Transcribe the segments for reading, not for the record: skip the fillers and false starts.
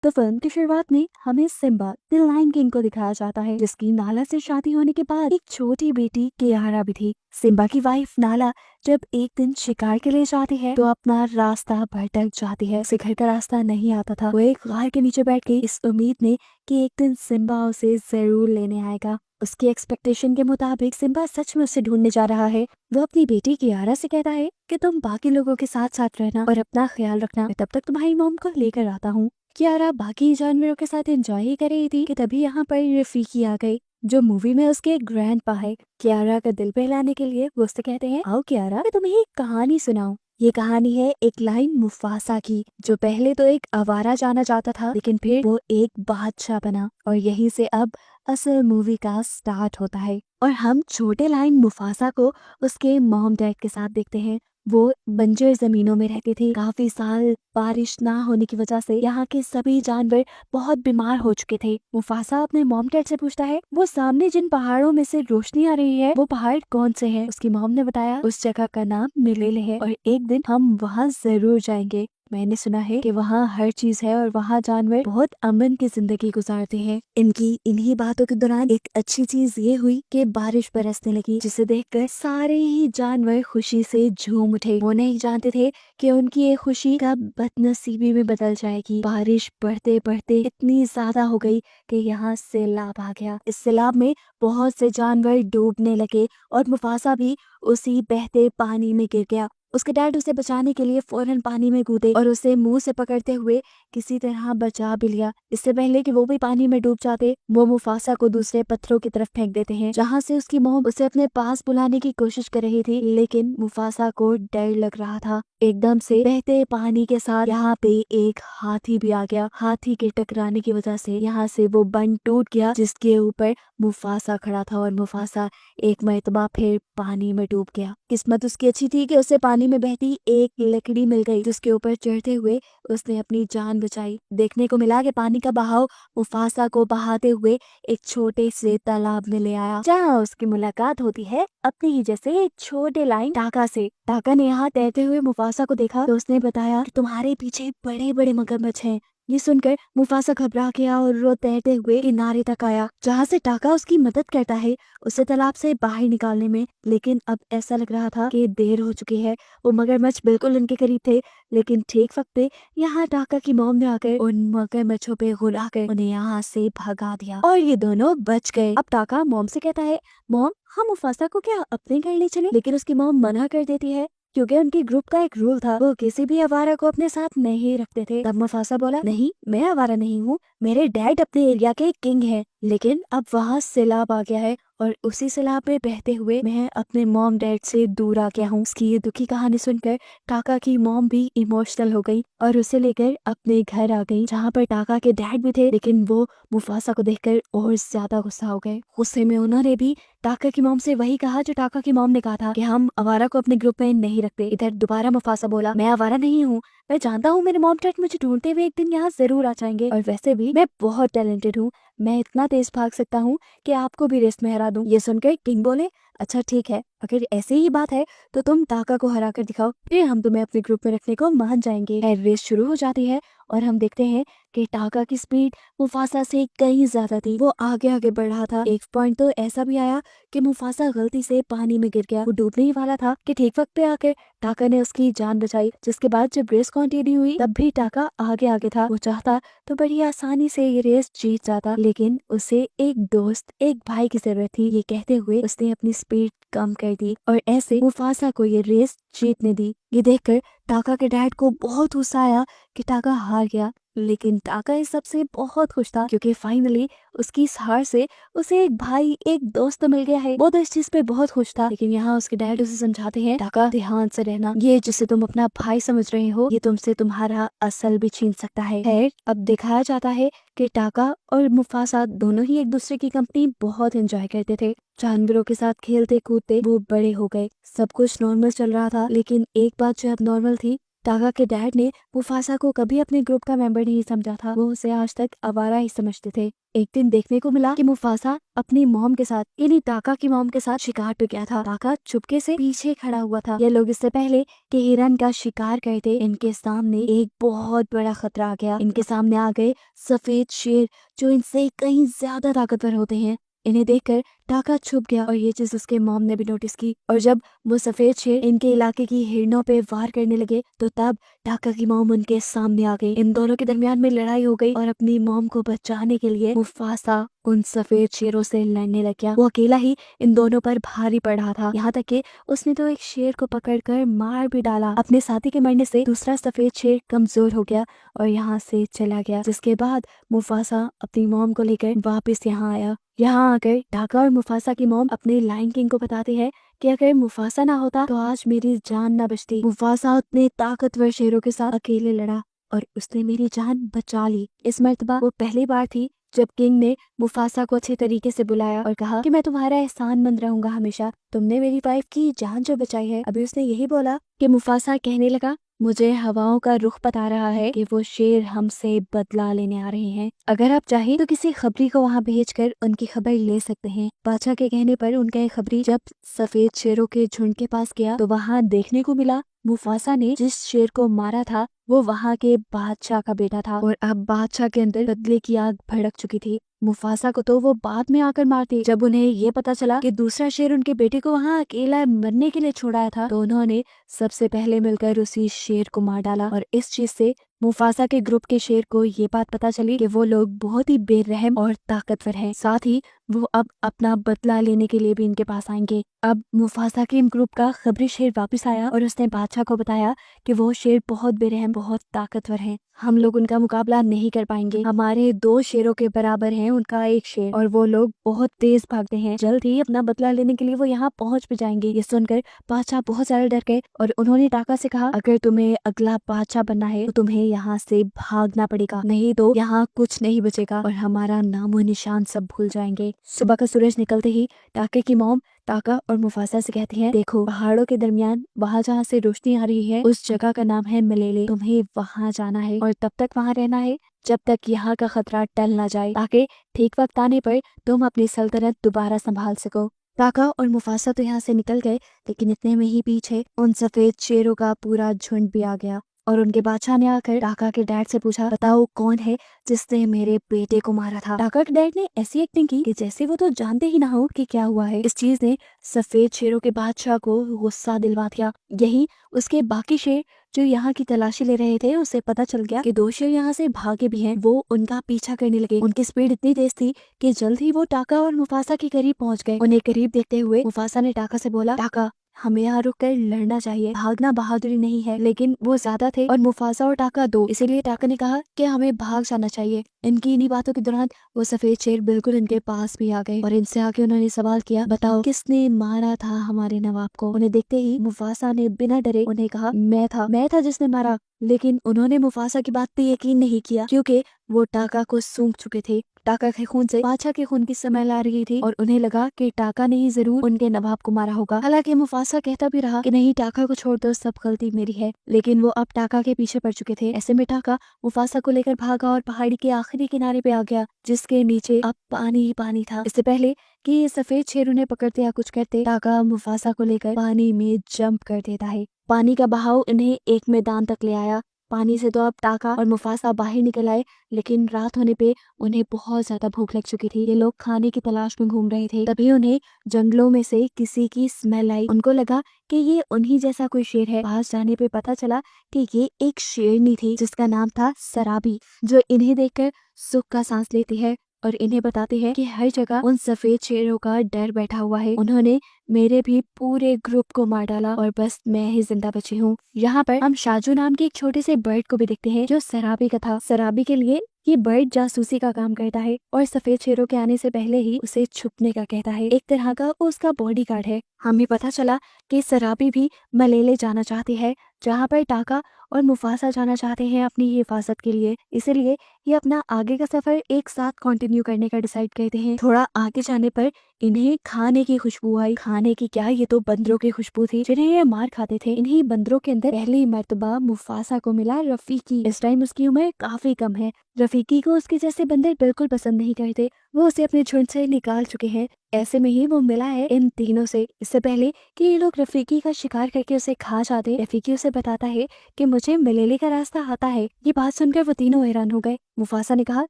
तो फिल्म की शुरुआत में हमें सिम्बा द लायन किंग को दिखाया जाता है, जिसकी नाला से शादी होने के बाद एक छोटी बेटी कियारा भी थी। सिम्बा की वाइफ नाला जब एक दिन शिकार के लिए जाती है तो अपना रास्ता भटक जाती है। उसे घर का रास्ता नहीं आता था। वो एक गार के नीचे बैठ गई इस उम्मीद में कि एक दिन सिम्बा उसे जरूर लेने आएगा। उसकी एक्सपेक्टेशन के मुताबिक सिम्बा सच में उसे ढूंढने जा रहा है। वो अपनी बेटी कियारा से कहता है कि तुम बाकी लोगों के साथ साथ रहना और अपना ख्याल रखना, मैं तब तक तुम्हारी मॉम को लेकर आता हूँ। कियारा बाकी जानवरों के साथ एंजॉय ही कर रही थी कि तभी यहाँ पर रफीकी आ गई, जो मूवी में उसके ग्रैंडपा है। कियारा का दिल बहलाने के लिए वो उससे कहते हैं, आओ कियारा, मैं तुम्हें एक कहानी सुनाऊं। ये कहानी है एक लाइन मुफासा की, जो पहले तो एक आवारा जाना जाता था, लेकिन फिर वो एक बादशाह बना। और यहीं से अब असल मूवी का स्टार्ट होता है और हम छोटे लाइन मुफासा को उसके मॉम डैड के साथ देखते हैं। वो बंजर जमीनों में रहते थे। काफी साल बारिश ना होने की वजह से यहाँ के सभी जानवर बहुत बीमार हो चुके थे। मुफासा अपने मॉम डैड से पूछता है, वो सामने जिन पहाड़ों में से रोशनी आ रही है वो पहाड़ कौन से हैं? उसकी मॉम ने बताया, उस जगह का नाम मिलेले है और एक दिन हम वहाँ जरूर जाएंगे। मैंने सुना है कि वहाँ हर चीज है और वहाँ जानवर बहुत अमन की जिंदगी गुजारते हैं। इनकी इन्हीं बातों के दौरान एक अच्छी चीज ये हुई कि बारिश बरसने लगी, जिसे देखकर सारे ही जानवर खुशी से झूम उठे। वो नहीं जानते थे कि उनकी ये खुशी कब बदनसीबी में बदल जाएगी। बारिश बढ़ते बढ़ते इतनी ज्यादा हो गई कि यहाँ सैलाब आ गया। इस सैलाब में बहुत से जानवर डूबने लगे और मुफासा भी उसी बहते पानी में गिर गया। उसके डैड उसे बचाने के लिए फौरन पानी में कूदे और उसे मुंह से पकड़ते हुए किसी तरह बचा भी लिया। इससे पहले कि वो भी पानी में डूब जाते, वो मुफासा को दूसरे पत्थरों की तरफ फेंक देते हैं, जहाँ से उसकी मॉम उसे अपने पास बुलाने की कोशिश कर रही थी, लेकिन मुफासा को डर लग रहा था। एकदम से बहते पानी के साथ यहाँ पे एक हाथी भी आ गया। हाथी के टकराने की वजह से यहाँ से वो बंद टूट गया, जिसके ऊपर मुफासा खड़ा था और मुफासा एक मर्तबा फिर पानी में डूब गया। किस्मत उसकी अच्छी थी कि उसे पानी में बहती एक लकड़ी मिल गई, जिसके ऊपर चढ़ते हुए उसने अपनी जान बचाई। देखने को मिला कि पानी का बहाव मुफासा को बहाते हुए एक छोटे से तालाब में ले आया, जहाँ उसकी मुलाकात होती है अपने ही जैसे एक छोटे लाइन टाका से। टाका ने यहाँ तैरते हुए मुफासा को देखा तो उसने बताया कि तुम्हारे पीछे बड़े बड़े मगरमच्छ हैं। ये सुनकर मुफासा घबरा गया और वो तैरते हुए किनारे तक आया, जहाँ से टाका उसकी मदद करता है उसे तालाब से बाहर निकालने में। लेकिन अब ऐसा लग रहा था कि देर हो चुकी है। वो मगरमच्छ बिल्कुल उनके करीब थे, लेकिन ठीक वक्त पे यहाँ टाका की मॉम ने आकर उन मगरमच्छों पे गुरा कर उन्हें यहाँ से भगा दिया और ये दोनों बच गए। अब टाका मॉम से कहता है, मॉम हम मुफासा को क्या अपने घर ले चले? लेकिन उसकी मॉम मना कर देती है, क्योंकि उनके ग्रुप का एक रूल था, वो किसी भी आवारा को अपने साथ नहीं रखते थे। तब मुफासा बोला, नहीं मैं आवारा नहीं हूँ, मेरे डैड अपने एरिया के किंग हैं। लेकिन अब वहाँ सैलाब आ गया है और उसी सैलाब में बहते हुए मैं अपने मॉम डैड से दूर आ गया हूँ। उसकी ये दुखी कहानी सुनकर टाका की मॉम भी इमोशनल हो गई और उसे लेकर अपने घर आ गई, जहाँ पर टाका के डैड भी थे। लेकिन वो मुफासा को देखकर और ज्यादा गुस्सा हो गए। गुस्से में उन्होंने भी टाका की मॉम से वही कहा जो टाका की मॉम ने कहा था कि हम आवारा को अपने ग्रुप में नहीं रखते। इधर दोबारा मुफासा बोला, मैं आवारा नहीं हूँ, मैं जानता हूँ मेरे मॉम डैड मुझे ढूंढते हुए एक दिन यहाँ जरूर आ जाएंगे, और वैसे भी मैं बहुत टैलेंटेड हूँ, मैं इतना तेज भाग सकता हूँ कि आपको भी रेस में हरा दूं। ये सुनकर किंग बोले, अच्छा ठीक है, अगर ऐसी ही बात है तो तुम टाका को हरा कर दिखाओ, फिर हम तुम्हें अपने ग्रुप में रखने को मान जाएंगे। रेस शुरू हो जाती है और हम देखते हैं कि टाका की स्पीड मुफासा से कहीं ज्यादा थी। वो आगे आगे बढ़ रहा था। एक पॉइंट तो ऐसा भी आया कि मुफासा गलती से पानी में गिर गया। वो डूबने ही वाला था कि ठीक वक्त पे आकर टाका ने उसकी जान बचाई। जिसके बाद जब रेस कंटिन्यू हुई तब भी टाका आगे आगे था। वो चाहता तो बड़ी आसानी से ये रेस जीत जाता, लेकिन उसे एक दोस्त, एक भाई की जरूरत थी। ये कहते हुए उसने अपनी स्पीड कम कर दी और ऐसे मुफासा को ये रेस जीतने दी। ये देखकर टाका के डैड को बहुत गुस्सा आया कि टाका हार गया, लेकिन टाका इस सबसे बहुत खुश था, क्योंकि फाइनली उसकी इस हार से उसे एक भाई, एक दोस्त तो मिल गया है। वो तो इस चीज पे बहुत खुश था। लेकिन यहाँ उसके डैड उसे समझाते हैं, टाका ध्यान से रहना, ये जिसे तुम अपना भाई समझ रहे हो ये तुमसे तुम्हारा असल भी छीन सकता है। खैर अब दिखाया जाता है कि टाका और मुफासा दोनों ही एक दूसरे की कंपनी बहुत एंजॉय करते थे। जानवरों के साथ खेलते कूदते वो बड़े हो गए। सब कुछ नॉर्मल चल रहा था, लेकिन एक बात जो अब नॉर्मल थी टाका के डैड ने मुफासा को कभी अपने ग्रुप का मेंबर नहीं समझा था। वो उसे आज तक आवारा ही समझते थे। एक दिन देखने को मिला कि मुफासा अपनी मॉम के साथ यानी टाका की मॉम के साथ शिकार पे गया था। टाका चुपके से पीछे खड़ा हुआ था। ये लोग इससे पहले कि हिरन का शिकार करते, इनके सामने एक बहुत बड़ा खतरा आ गया। इनके सामने आ गए सफेद शेर जो इनसे कहीं ज्यादा ताकतवर होते हैं। इन्हें देखकर टाका छुप गया और ये चीज उसके मॉम ने भी नोटिस की। और जब वो सफेद शेर इनके इलाके की हिरणों पे वार करने लगे तो तब टाका की मॉम उनके सामने आ गई। इन दोनों के दरमियान में लड़ाई हो गई और अपनी मॉम को बचाने के लिए मुफासा उन सफेद शेरों से लड़ने लग गया। वो अकेला ही इन दोनों पर भारी पड़ रहा था। यहाँ तक कि उसने तो एक शेर को पकड़कर मार भी डाला। अपने साथी के मरने से दूसरा सफेद शेर कमजोर हो गया और यहाँ से चला गया। जिसके बाद मुफासा अपनी मॉम को लेकर वापस यहाँ आया। यहाँ आकर टाका और मुफासा की मॉम अपने लायन किंग को बताते हैं कि अगर मुफासा ना होता तो आज मेरी जान ना बचती। मुफासा उतने ताकतवर शेरों के साथ अकेले लड़ा और उसने मेरी जान बचा ली। इस मर्तबा वो पहली बार थी जब किंग ने मुफासा को अच्छे तरीके से बुलाया और कहा कि मैं तुम्हारा एहसानमंद रहूंगा हमेशा, तुमने मेरी वाइफ की जान जो बचाई है। अभी उसने यही बोला कि मुफासा कहने लगा, मुझे हवाओं का रुख बता रहा है कि वो शेर हमसे बदला लेने आ रहे हैं। अगर आप चाहें तो किसी खबरी को वहाँ भेजकर उनकी खबर ले सकते हैं। बादशाह के कहने पर उनका एक खबरी जब सफेद शेरों के झुंड के पास गया तो वहाँ देखने को मिला मुफासा ने जिस शेर को मारा था वो वहाँ के बादशाह का बेटा था और अब बादशाह के अंदर बदले की आग भड़क चुकी थी। मुफासा को तो वो बाद में आकर मारती। जब उन्हें ये पता चला कि दूसरा शेर उनके बेटे को वहाँ अकेला मरने के लिए छोड़ाया था तो उन्होंने सबसे पहले मिलकर उसी शेर को मार डाला। और इस चीज से मुफासा के ग्रुप के शेर को ये बात पता चली कि वो लोग बहुत ही बेरहम और ताकतवर हैं। साथ ही वो अब अपना बदला लेने के लिए भी इनके पास आएंगे। अब मुफासा के ग्रुप का खबरी शेर वापस आया और उसने बादशाह को बताया कि वो शेर बहुत बेरहम बहुत ताकतवर हैं। हम लोग उनका मुकाबला नहीं कर पाएंगे। हमारे 2 शेरों के बराबर है उनका एक शेर और वो लोग बहुत तेज भागते हैं। जल्द ही अपना बदला लेने के लिए वो यहाँ पहुँच भी जाएंगे। ये सुनकर बादशाह बहुत ज्यादा डर गए और उन्होंने टाका से कहा, अगर तुम्हें अगला बादशाह बनना है तो तुम्हें यहाँ से भागना पड़ेगा, नहीं तो यहाँ कुछ नहीं बचेगा और हमारा नामो निशान सब भूल जाएंगे। सुबह का सूरज निकलते ही टाके की मॉम टाका और मुफासा से कहती हैं, देखो पहाड़ों के दरमियान वहाँ जहाँ से रोशनी आ रही है उस जगह का नाम है मलेले। तुम्हें वहाँ जाना है और तब तक वहाँ रहना है जब तक यहाँ का खतरा टल ना जाए, ताकि ठीक वक्त आने पर तुम अपनी सल्तनत दोबारा संभाल सको। टाका और मुफासा तो यहाँ से निकल गए लेकिन इतने में ही पीछे उन सफेद शेरों का पूरा झुंड भी आ गया और उनके बादशाह ने आकर टाका के डैड से पूछा, बताओ कौन है जिसने मेरे बेटे को मारा था। टाका के डैड ने ऐसी एक्टिंग की कि जैसे वो तो जानते ही ना हो कि क्या हुआ है। इस चीज ने सफेद शेरों के बादशाह को गुस्सा दिलवा दिया। यही उसके बाकी शेर जो यहाँ की तलाशी ले रहे थे उसे पता चल गया कि 2 शेर यहाँ से भागे भी हैं। वो उनका पीछा करने लगे। उनकी स्पीड इतनी तेज थी कि जल्द ही वो टाका और मुफासा के करीब पहुंच गए। उन्हें करीब देखते हुए मुफासा ने टाका से बोला, टाका हमें यहाँ रुक कर लड़ना चाहिए, भागना बहादुरी नहीं है। लेकिन वो ज्यादा थे और मुफासा और टाका 2, इसीलिए टाका ने कहा कि हमें भाग जाना चाहिए। इनकी इन्हीं बातों के दौरान वो सफेद शेर बिल्कुल इनके पास भी आ गए और इनसे आके उन्होंने सवाल किया, बताओ किसने मारा था हमारे नवाब को। उन्हें देखते ही मुफासा ने बिना डरे उन्हें कहा, मैं था जिसने मारा। लेकिन उन्होंने मुफासा की बात पे यकीन नहीं किया क्योंकि वो टाका को सूंघ चुके थे। टाका के खून से बादशाह के खून की स्मेल आ रही थी और उन्हें लगा कि टाका ने ही जरूर उनके नवाब को मारा होगा। हालांकि मुफासा कहता भी रहा कि नहीं, टाका को छोड़ दो, सब गलती मेरी है। लेकिन वो अब टाका के पीछे पड़ चुके थे। ऐसे में टाका मुफासा को लेकर भागा और पहाड़ी के आखिरी किनारे पे आ गया जिसके नीचे अब पानी ही पानी था। इससे पहले कि ये सफेद शेर उन्हें पकड़ते या कुछ करते, टाका मुफासा को लेकर पानी में जंप कर देता है। पानी का बहाव उन्हें एक मैदान तक ले आया। पानी से तो अब टाका और मुफासा बाहर निकल आए लेकिन रात होने पे उन्हें बहुत ज्यादा भूख लग चुकी थी। ये लोग खाने की तलाश में घूम रहे थे। तभी उन्हें जंगलों में से किसी की स्मेल आई। उनको लगा कि ये उन्हीं जैसा कोई शेर है। पास जाने पे पता चला कि ये एक शेरनी थी जिसका नाम था सराबी, जो इन्हें देखकर सुख का सांस लेती है और इन्हें बताती है कि हर जगह उन सफेद शेरों का डर बैठा हुआ है। उन्होंने मेरे भी पूरे ग्रुप को मार डाला और बस मैं ही जिंदा बची हूँ। यहाँ पर हम शाजू नाम के एक छोटे से बर्ड को भी देखते हैं जो सराबी का था। सराबी के लिए ये बर्ड जासूसी का काम करता है और सफेद शेरों के आने से पहले ही उसे छुपने का कहता है। एक तरह का वो उसका बॉडीगार्ड है। हमें पता चला कि सराबी भी मलेले जाना चाहती है जहाँ पर टाका और मुफासा जाना चाहते हैं अपनी हिफाजत के लिए। इसलिए ये अपना आगे का सफर एक साथ कंटिन्यू करने का डिसाइड करते हैं। थोड़ा आगे जाने पर इन्हें खाने की खुशबू आई। खाने की क्या, ये तो बंदरों की खुशबू थी जिन्हें ये मार खाते थे। इन्हीं बंदरों के अंदर पहली मर्तबा मुफासा को मिला रफीकी। इस टाइम उसकी उम्र काफी कम है। रफीकी को उसके जैसे बंदर बिल्कुल पसंद नहीं करते, वो उसे अपने झुंड से निकाल चुके हैं। ऐसे में ही वो मिला है इन तीनों से। इससे पहले कि ये लोग रफीकी का शिकार करके उसे खा जाते, रफीकी उसे बताता है कि मुझे मलेले का रास्ता आता है। ये बात सुनकर वो तीनों हैरान हो गए। मुफासा ने कहा,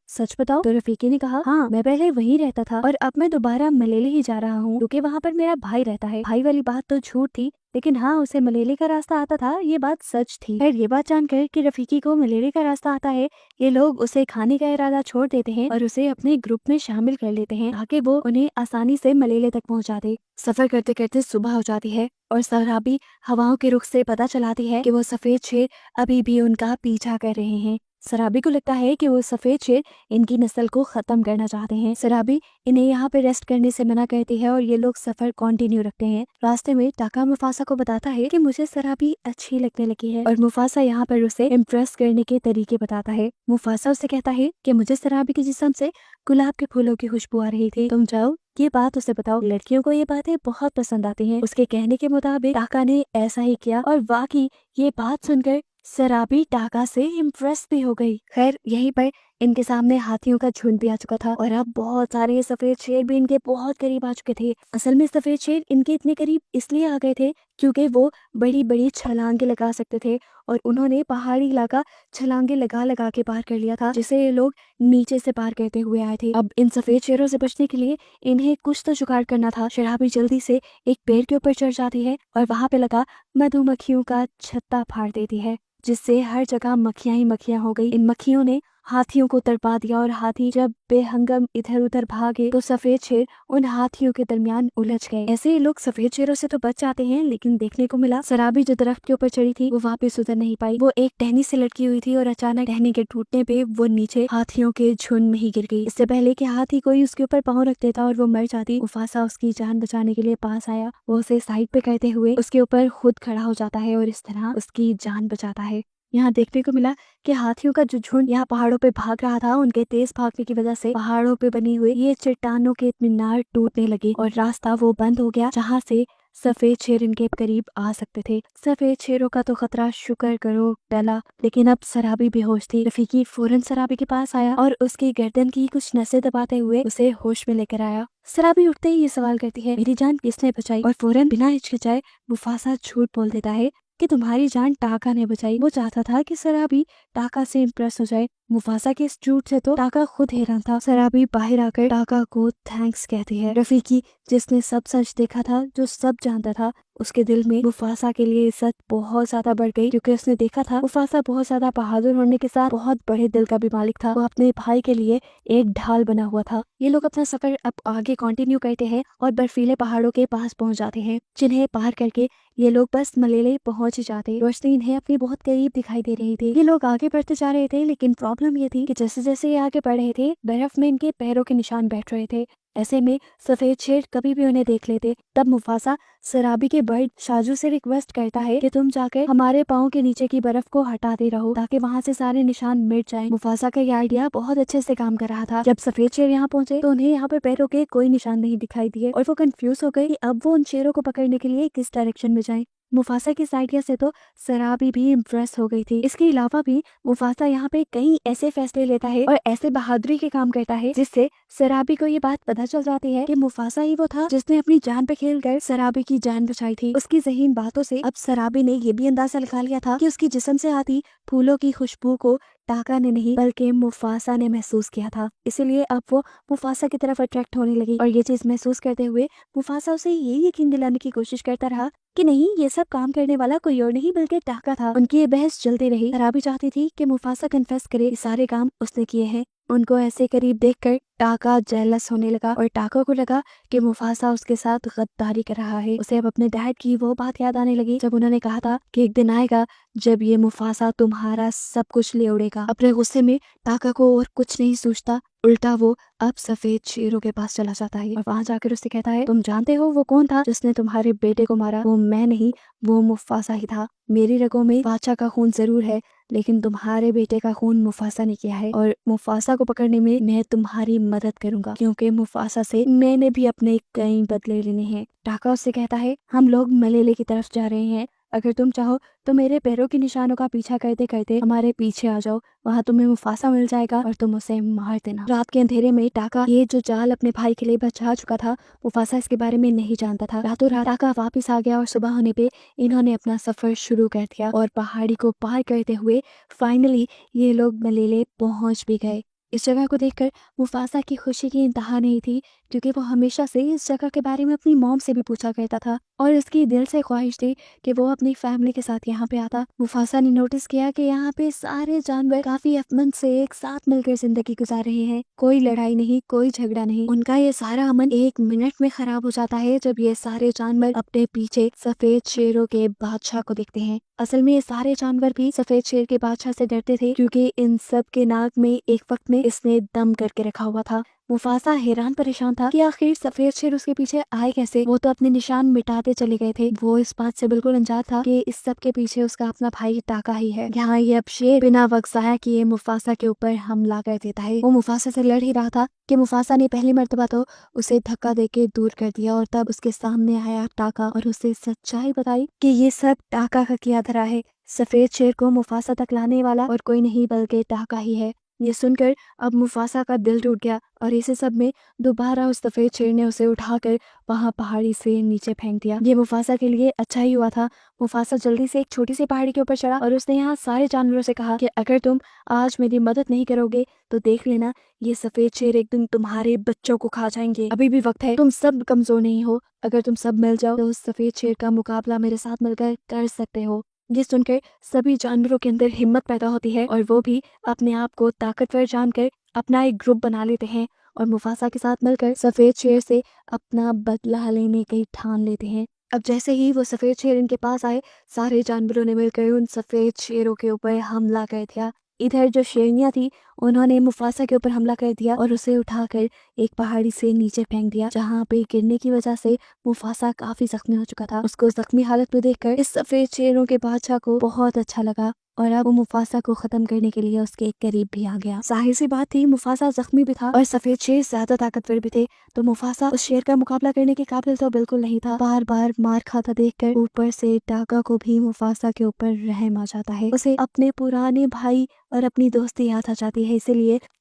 सच बताओ? तो रफीकी ने कहा, हाँ, मैं पहले वहीं रहता था और अब मैं दोबारा मलेले ही जा रहा हूँ क्योंकि वहाँ पर मेरा भाई रहता है। भाई वाली बात तो झूठ थी, लेकिन हाँ, उसे मलेरे का रास्ता आता था, ये बात सच थी। खैर, ये बात जानकर कि रफीकी को मलेरे का रास्ता आता है, ये लोग उसे खाने का इरादा छोड़ देते हैं और उसे अपने ग्रुप में शामिल कर लेते हैं ताकि वो उन्हें आसानी से मलेरे तक पहुंचा दे। सफर करते करते सुबह हो जाती है और सराबी हवाओं के रुख से पता चलाती है कि वो सफेद शेर अभी भी उनका पीछा कर रहे हैं। सराबी को लगता है कि वो सफेद शेर इनकी नस्ल को खत्म करना चाहते हैं। सराबी इन्हें यहाँ पे रेस्ट करने से मना करती है और ये लोग सफर कंटिन्यू रखते हैं। रास्ते में टाका मुफासा को बताता है कि मुझे सराबी अच्छी लगने लगी है और मुफासा यहाँ पर उसे इम्प्रेस करने के तरीके बताता है। मुफासा उसे कहता है कि मुझे सराबी के जिस्म से गुलाब के फूलों की खुशबू आ रही थी, तुम जाओ ये बात उसे बताओ। लड़कियों को ये बातें बहुत पसंद आती हैं। उसके कहने के मुताबिक टाका ने ऐसा ही किया और वाकई ये बात सुनकर सराबी टाका से इम्प्रेस भी हो गई। खैर, यहीं पर इनके सामने हाथियों का झुंड भी आ चुका था और अब बहुत सारे सफेद शेर भी इनके बहुत करीब आ चुके थे। असल में सफेद शेर इनके इतने करीब इसलिए आ गए थे क्योंकि वो बड़ी बड़ी छलांगे लगा सकते थे और उन्होंने पहाड़ी इलाका छलांगे लगा लगा के पार कर लिया था, जिसे ये लोग नीचे से पार करते हुए आए थे। अब इन सफेद शेरों से बचने के लिए इन्हें कुछ तो जुगाड़ करना था। शराबी जल्दी से एक पेड़ के ऊपर चढ़ जाती है और वहां पे लगा मधुमक्खियों का छत्ता फाड़ देती है, जिससे हर जगह मक्खियां ही मक्खियां हो गई। इन मक्खियों ने हाथियों को तड़पा दिया और हाथी जब बेहंगम इधर उधर भागे तो सफेद शेर उन हाथियों के दरमियान उलझ गए। ऐसे ही लोग सफेद शेरों से तो बच जाते हैं, लेकिन देखने को मिला सराबी जो दरख्त के ऊपर चढ़ी थी वो वापस उतर नहीं पाई। वो एक टहनी से लटकी हुई थी और अचानक टहनी के टूटने पे वो नीचे हाथियों के झुंड में ही गिर गई। इससे पहले कि हाथी कोई उसके ऊपर पाँव रख देता और वो मर जाती, मुफासा उसकी जान बचाने के लिए पास आया। वो उसे साइड पे करते हुए उसके ऊपर खुद खड़ा हो जाता है और इस तरह उसकी जान बचाता है। यहाँ देखने को मिला कि हाथियों का जो झुंड यहाँ पहाड़ों पे भाग रहा था, उनके तेज भागने की वजह से पहाड़ों पे बनी हुई ये चट्टानों के मीनार टूटने लगे और रास्ता वो बंद हो गया जहाँ से सफेद शेर इनके करीब आ सकते थे। सफेद शेरों का तो खतरा शुक्र करो टला, लेकिन अब सराबी बेहोश थी। रफीकी फौरन सराबी के पास आया और उसकी गर्दन की कुछ नसें दबाते हुए उसे होश में लेकर आया। सराबी उठते ही ये सवाल करती है, मेरी जान किसने बचाई? और फौरन बिना हिचकिचाए मुफासा झूठ बोल देता है कि तुम्हारी जान टाका ने बचाई। वो चाहता था कि सराबी टाका से इम्प्रेस हो जाए। मुफासा के इस झूठ से तो टाका खुद हैरान था। सराबी बाहर आकर टाका को थैंक्स कहती है। रफीकी, जिसने सब सच देखा था, जो सब जानता था, उसके दिल में मुफासा के लिए इज्जत बहुत ज्यादा बढ़ गई क्योंकि उसने देखा था मुफासा बहुत ज्यादा बहादुर होने के साथ बहुत बड़े दिल का भी मालिक था। वो अपने भाई के लिए एक ढाल बना हुआ था। ये लोग अपना सफर अब आगे कंटिन्यू करते हैं और बर्फीले पहाड़ों के पास पहुंच जाते हैं, जिन्हें पार करके ये लोग बस मलेले पहुंच जाते। रोशनी इन्हें अपनी बहुत करीब दिखाई दे रही थी। ये लोग आगे बढ़ते जा रहे थे, लेकिन प्रॉब्लम ये थी कि जैसे जैसे ये आगे बढ़ रहे थे, बर्फ में इनके पैरों के निशान बैठ रहे थे। ऐसे में सफेद शेर कभी भी उन्हें देख लेते। तब मुफासा सराबी के बर्ड शाजू से रिक्वेस्ट करता है कि तुम जाकर हमारे पाँव के नीचे की बर्फ को हटाते रहो ताकि वहाँ से सारे निशान मिट जाएं। मुफासा का ये आइडिया बहुत अच्छे से काम कर रहा था। जब सफेद शेर यहाँ पहुंचे तो उन्हें यहाँ पर पैरों के कोई निशान नहीं दिखाई दिए और वो कंफ्यूज हो गए कि अब वो उन शेरों को पकड़ने के लिए किस डायरेक्शन में जाएं। मुफासा की इस आइडिया से तो सराबी भी इम्प्रेस हो गई थी। इसके अलावा भी मुफासा यहाँ पे कई ऐसे फैसले लेता है और ऐसे बहादुरी के काम करता है जिससे सराबी को ये बात पता चल जाती है कि मुफासा ही वो था जिसने अपनी जान पे खेलकर सराबी की जान बचाई थी। उसकी ज़हीन बातों से अब सराबी ने ये भी अंदाजा लगा लिया था कि उसकी जिस्म से आती फूलों की खुशबू को टाका ने नहीं बल्कि मुफासा ने महसूस किया था। इसीलिए अब वो मुफासा की तरफ अट्रैक्ट होने लगी और ये चीज महसूस करते हुए मुफासा उसे ये यकीन दिलाने की कोशिश करता रहा कि नहीं, ये सब काम करने वाला कोई और नहीं बल्कि टाका था। उनकी ये बहस चलती रही। सराबी चाहती थी कि मुफासा कन्फेस करे ये सारे काम उसने किए हैं। उनको ऐसे करीब देखकर टाका जेलस होने लगा और टाका को लगा कि मुफासा उसके साथ गद्दारी कर रहा है। उसे अब अपने डैड की वो बात याद आने लगी जब उन्होंने कहा था कि एक दिन आएगा जब ये मुफासा तुम्हारा सब कुछ ले उड़ेगा। अपने गुस्से में टाका को और कुछ नहीं सोचता, उल्टा वो अब सफेद शेरों के पास चला जाता है और वहां जाकर उससे कहता है, तुम जानते हो वो कौन था जिसने तुम्हारे बेटे को मारा? वो मैं नहीं, वो मुफासा ही था। मेरी रगों में बादशाह का खून जरूर है, लेकिन तुम्हारे बेटे का खून मुफासा ने किया है और मुफासा को पकड़ने में मैं तुम्हारी मदद करूंगा, क्योंकि मुफासा से मैंने भी अपने कई बदले लेने हैं। टाका उससे कहता है, हम लोग मलेले की तरफ जा रहे हैं, अगर तुम चाहो तो मेरे पैरों के निशानों का पीछा करते करते हमारे पीछे आ जाओ, वहाँ तुम्हें मुफासा मिल जाएगा और तुम उसे मार देना। रात के अंधेरे में टाका ये जो जाल अपने भाई के लिए बचा चुका था, मुफासा इसके बारे में नहीं जानता था। रातों रात टाका वापिस आ गया और सुबह होने पे इन्होंने अपना सफर शुरू कर दिया और पहाड़ी को पार करते हुए फाइनली ये लोग मलेले पहुंच भी गए। इस जगह को देखकर मुफासा की खुशी की इंतहा नहीं थी, क्योंकि वो हमेशा से इस जगह के बारे में अपनी मॉम से भी पूछा करता था और उसकी दिल से ख्वाहिश थी कि वो अपनी फैमिली के साथ यहाँ पे आता। मुफासा ने नोटिस किया कि यहाँ पे सारे जानवर काफी अमन से एक साथ मिलकर जिंदगी गुजार रहे हैं। कोई लड़ाई नहीं, कोई झगड़ा नहीं। उनका ये सारा अमन 1 मिनट में खराब हो जाता है जब ये सारे जानवर अपने पीछे सफेद शेरों के बादशाह को देखते हैं। असल में ये सारे जानवर भी सफेद शेर के बादशाह से डरते थे, क्योंकि इन सब के नाक में एक वक्त में इसने दम करके रखा हुआ था। मुफासा हैरान परेशान था कि आखिर सफेद शेर उसके पीछे आए कैसे। वो तो अपने निशान मिटाते चले गए थे। वो इस बात से बिल्कुल अनजान था कि इस सब के पीछे उसका अपना भाई टाका ही है। यहाँ ये अब शेर बिना वक्त ज़ाया किए मुफासा के ऊपर हमला कर देता है। वो मुफासा से लड़ ही रहा था कि मुफासा ने पहली मर्तबा तो उसे धक्का देके दूर कर दिया और तब उसके सामने आया टाका और उसे सच्चाई बताई कि ये सब टाका का किया धरा है। सफेद शेर को मुफासा तक लाने वाला और कोई नहीं बल्कि टाका ही है। ये सुनकर अब मुफासा का दिल टूट गया और इसी सब में दोबारा उस सफेद शेर ने उसे उठाकर वहां पहाड़ी से नीचे फेंक दिया। ये मुफासा के लिए अच्छा ही हुआ था। मुफासा जल्दी से एक छोटी सी पहाड़ी के ऊपर चढ़ा और उसने यहाँ सारे जानवरों से कहा कि अगर तुम आज मेरी मदद नहीं करोगे तो देख लेना ये सफेद शेर एक दिन तुम्हारे बच्चों को खा जाएंगे। अभी भी वक्त है, तुम सब कमजोर नहीं हो, अगर तुम सब मिल जाओ तो उस सफेद शेर का मुकाबला मेरे साथ मिलकर कर सकते हो। ये सुनकर सभी जानवरों के अंदर हिम्मत पैदा होती है और वो भी अपने आप को ताकतवर जानकर अपना एक ग्रुप बना लेते हैं और मुफासा के साथ मिलकर सफेद शेर से अपना बदला लेने की ठान लेते हैं। अब जैसे ही वो सफेद शेर इनके पास आए, सारे जानवरों ने मिलकर उन सफेद शेरों के ऊपर हमला कर दिया। इधर जो शेरनियां थी उन्होंने मुफासा के ऊपर हमला कर दिया और उसे उठाकर एक पहाड़ी से नीचे फेंक दिया, जहाँ पे गिरने की वजह से मुफासा काफी जख्मी हो चुका था। उसको जख्मी हालत में देखकर इस सफेद शेरों के बादशाह को बहुत अच्छा लगा और अब वो मुफासा को खत्म करने के लिए उसके करीब भी आ गया। जाहिर सी बात थी, मुफासा जख्मी भी था और सफेद शेर ज्यादा ताकतवर भी थे, तो मुफासा उस शेर का मुकाबला करने के काबिल तो बिल्कुल नहीं था। बार बार मार खाता देखकर ऊपर से टाका को भी मुफासा के ऊपर रहम आ जाता है। उसे अपने पुराने भाई और अपनी दोस्ती याद आ जाती है,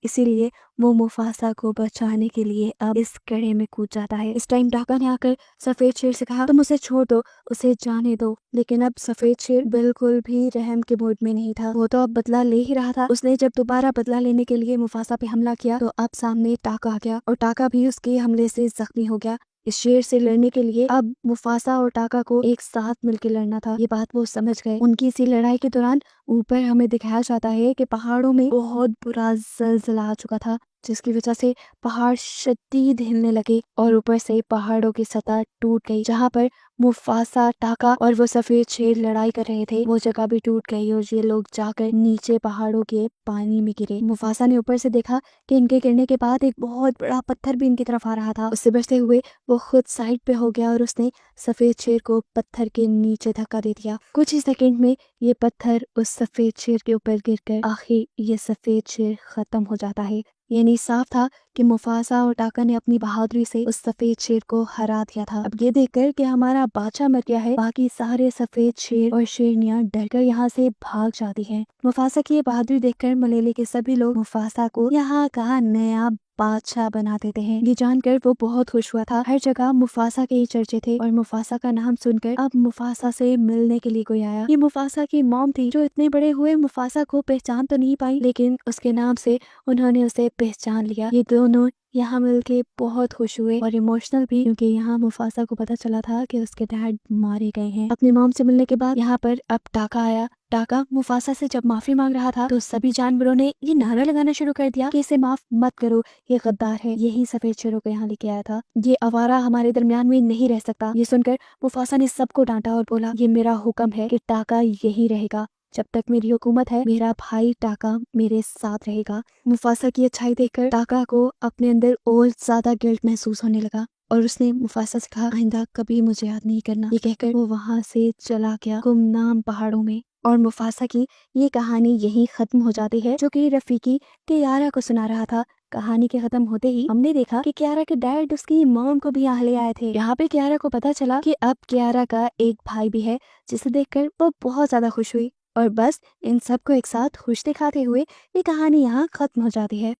इसीलिए वो मुफासा को बचाने के लिए अब इस कड़े में कूद जाता है। इस टाइम टाका ने आकर सफेद शेर से कहा, तुम उसे छोड़ दो, उसे जाने दो। लेकिन अब सफेद शेर बिल्कुल भी रहम के मूड में नहीं था। वो तो अब बदला ले ही रहा था। उसने जब दोबारा बदला लेने के लिए मुफासा पे हमला किया तो अब सामने टाका आ गया और टाका भी उसके हमले से जख्मी हो गया। इस शेर से लड़ने के लिए अब मुफासा और टाका को एक साथ मिलकर लड़ना था। ये बात वो समझ गए। उनकी इसी लड़ाई के दौरान ऊपर हमें दिखाया जाता है कि पहाड़ों में बहुत बुरा ज़लज़ला आ चुका था, जिसकी वजह से पहाड़ शदीद हिलने लगे और ऊपर से पहाड़ों की सतह टूट गई। जहाँ पर मुफासा, टाका और वो सफेद शेर लड़ाई कर रहे थे, वो जगह भी टूट गई और ये लोग जाकर नीचे पहाड़ों के पानी में गिरे। मुफासा ने ऊपर से देखा कि इनके गिरने के बाद एक बहुत बड़ा पत्थर भी इनकी तरफ आ रहा था। उससे बचते हुए वो खुद साइड पे हो गया और उसने सफेद शेर को पत्थर के नीचे धक्का दे दिया। कुछ ही सेकंड में ये पत्थर उस सफेद शेर के ऊपर गिरकर आखिर ये सफेद शेर खत्म हो जाता है। यानी साफ था कि मुफासा और टाका ने अपनी बहादुरी से उस सफेद शेर को हरा दिया था। अब ये देखकर कि हमारा बादशाह मर गया है, बाकी सारे सफेद शेर और शेरनियां डरकर यहाँ से भाग जाती हैं। मुफासा की ये बहादुरी देखकर मलेले के सभी लोग मुफासा को यहाँ का नया बादशाह बना देते हैं। ये जानकर वो बहुत खुश हुआ था। हर जगह मुफासा के ही चर्चे थे और मुफासा का नाम सुनकर अब मुफासा से मिलने के लिए कोई आया। ये मुफासा की मॉम थी, जो इतने बड़े हुए मुफासा को पहचान तो नहीं पाई, लेकिन उसके नाम से उन्होंने उसे पहचान लिया। ये दोनों यहाँ मिलके बहुत खुश हुए और इमोशनल भी, क्योंकि यहाँ मुफासा को पता चला था कि उसके डैड मारे गए हैं। अपनी मॉम से मिलने के बाद यहाँ पर अब टाका आया। टाका मुफासा से जब माफी मांग रहा था तो सभी जानवरों ने ये नारा लगाना शुरू कर दिया कि इसे माफ मत करो, ये गद्दार है। यही सफेद शेरों को यहाँ लेके आया था, ये आवारा हमारे दरमियान में नहीं रह सकता। ये सुनकर मुफासा ने सबको डांटा और बोला, ये मेरा हुक्म है कि टाका यही रहेगा, जब तक मेरी हुकूमत है मेरा भाई टाका मेरे साथ रहेगा। मुफासा की अच्छाई देखकर टाका को अपने अंदर और ज्यादा गिल्ट महसूस होने लगा और उसने मुफासा से कहा, आइंदा कभी मुझे याद नहीं करना। ये कहकर वो वहाँ से चला गया गुमनाम पहाड़ों में। और मुफासा की ये कहानी यहीं खत्म हो जाती है, जो कि रफीकी कियारा को सुना रहा था। कहानी के खत्म होते ही हमने देखा कि कियारा के डैड उसकी मॉम को भी यहाँ ले आए थे। यहाँ पे कियारा को पता चला कि अब कियारा का एक भाई भी है, जिसे देखकर वो बहुत ज्यादा खुश हुई। और बस इन सबको एक साथ खुश दिखाते हुए ये कहानी यहाँ खत्म हो जाती है।